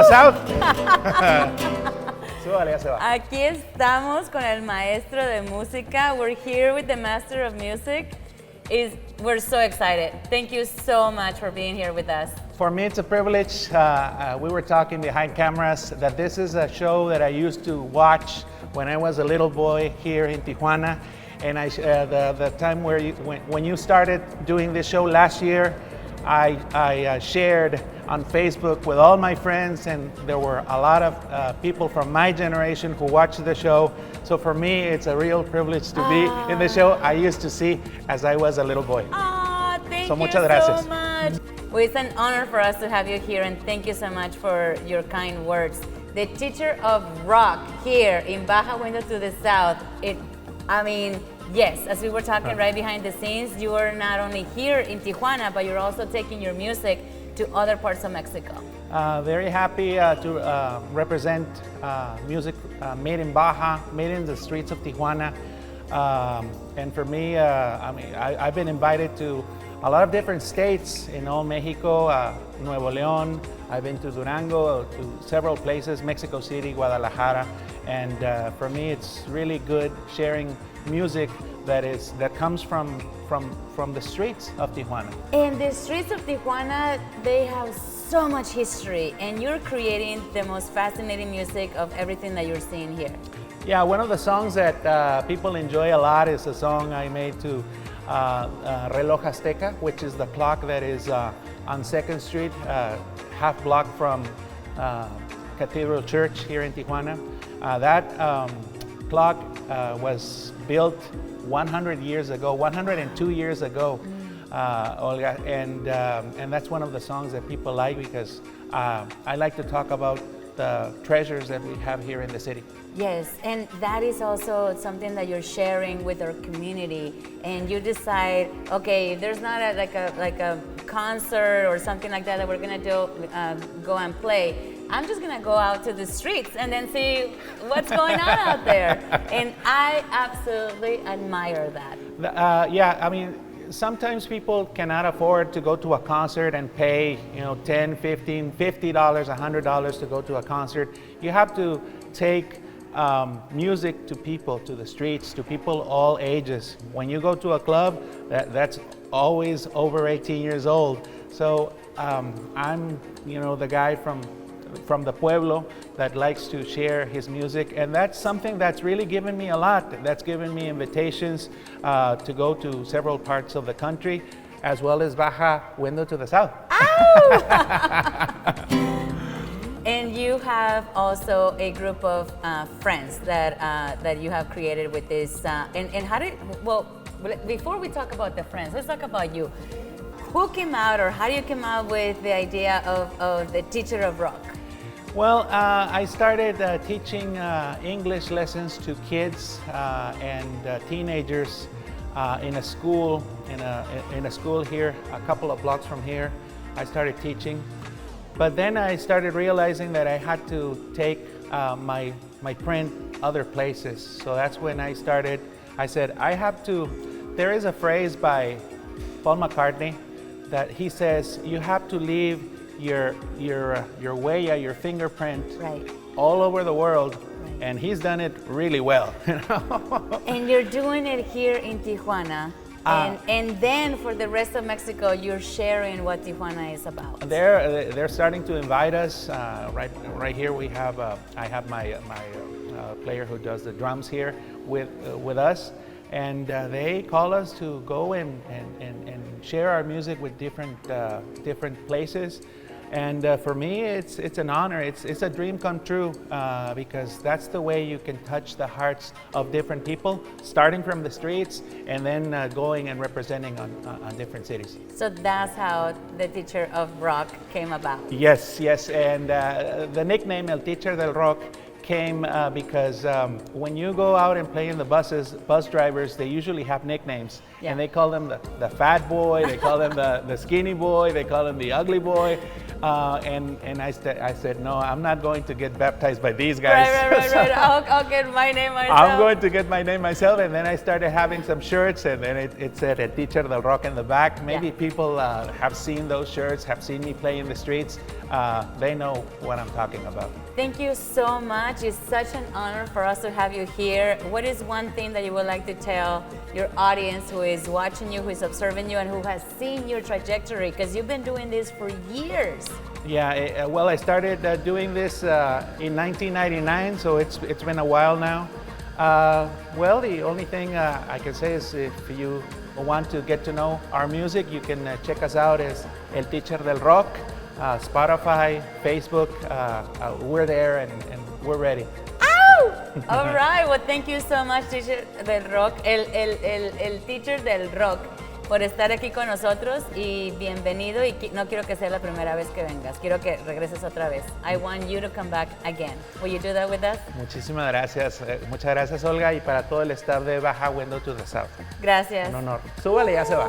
South. Súbale, ya se va. Aquí estamos con el maestro de música. We're here with the master of music. We're so excited. Thank you so much for being here with us. For me, it's a privilege. We were talking behind cameras that this is a show that I used to watch when I was a little boy here in Tijuana. And the time when you started doing this show last year, I shared on Facebook with all my friends, and there were a lot of people from my generation who watched the show. So for me, it's a real privilege to be in the show I used to see as I was a little boy. Thank So you muchas gracias. so much. Well, it's an honor for us to have you here, and thank you so much for your kind words. The teacher of rock here in Baja Window to the South. Yes, as we were talking right behind the scenes, you are not only here in Tijuana, but you're also taking your music to other parts of Mexico. Very happy to represent music made in Baja, made in the streets of Tijuana. And for me, I've been invited to a lot of different states in all Mexico, Nuevo León. I've been to Durango, to several places, Mexico City, Guadalajara. And for me, it's really good sharing music that comes from the streets of Tijuana. And the streets of Tijuana, they have so much history, and you're creating the most fascinating music of everything that you're seeing here. Yeah, one of the songs that people enjoy a lot is a song I made to Reloj Azteca, which is the clock that is on 2nd Street, half block from Cathedral Church here in Tijuana. That clock was built 100 years ago, 102 years ago, Olga, and that's one of the songs that people like because I like to talk about the treasures that we have here in the city. Yes, and that is also something that you're sharing with our community, and you decide, okay, there's not a concert or something like that we're gonna do, go and play. I'm just gonna go out to the streets and then see what's going on out there. And I absolutely admire that. Sometimes people cannot afford to go to a concert and pay, $10, $15, $50, $100 to go to a concert. You have to take music to people, to the streets, to people all ages. When you go to a club, that's always over 18 years old. So I'm, the guy from the pueblo that likes to share his music, and that's something that's really given me a lot. That's given me invitations to go to several parts of the country, as well as Baja Window to the South. And you have also a group of friends that you have created with this. Before we talk about the friends, let's talk about you. Who came out, or how do you come out with the idea of the teacher of rock? Well, I started teaching English lessons to kids and teenagers in a school here, a couple of blocks from here. I started teaching, but then I started realizing that I had to take my print other places. So that's when I said I have to. There is a phrase by Paul McCartney that he says you have to leave your huella, your fingerprint, right, all over the world, right. And he's done it really well. And you're doing it here in Tijuana, and then for the rest of Mexico, you're sharing what Tijuana is about. They're starting to invite us. Right here we have I have my player who does the drums here with us. And they call us to go and share our music with different places. And for me, it's an honor. It's a dream come true because that's the way you can touch the hearts of different people, starting from the streets and then going and representing on different cities. So that's how the teacher of rock came about. Yes, and the nickname El Teacher del Rock came because when you go out and play in the buses, bus drivers, they usually have nicknames. Yeah. And they call them the fat boy, they call them the skinny boy, they call them the ugly boy. And I said, no, I'm not going to get baptized by these guys. Right. I'll get my name myself. I'm going to get my name myself. And then I started having some shirts, and then it said El Teacher del Rock in the back. Maybe people have seen those shirts, have seen me play in the streets. They know what I'm talking about. Thank you so much. It's such an honor for us to have you here. What is one thing that you would like to tell your audience who is watching you, who is observing you, and who has seen your trajectory? Because you've been doing this for years. Yeah, well, I started doing this in 1999, so it's been a while now. Well, the only thing I can say is if you want to get to know our music, you can check us out as El Teacher del Rock, Spotify, Facebook. We're there and we're ready. All right, well, thank you so much, Teacher del Rock, el Teacher del Rock, por estar aquí con nosotros y bienvenido. Y no quiero que sea la primera vez que vengas, quiero que regreses otra vez. I want you to come back again. Will you do that with us? Muchísimas gracias. Muchas gracias, Olga, y para todo el staff de Baja Window to the South. Gracias. Un honor. Súbale, ya se va.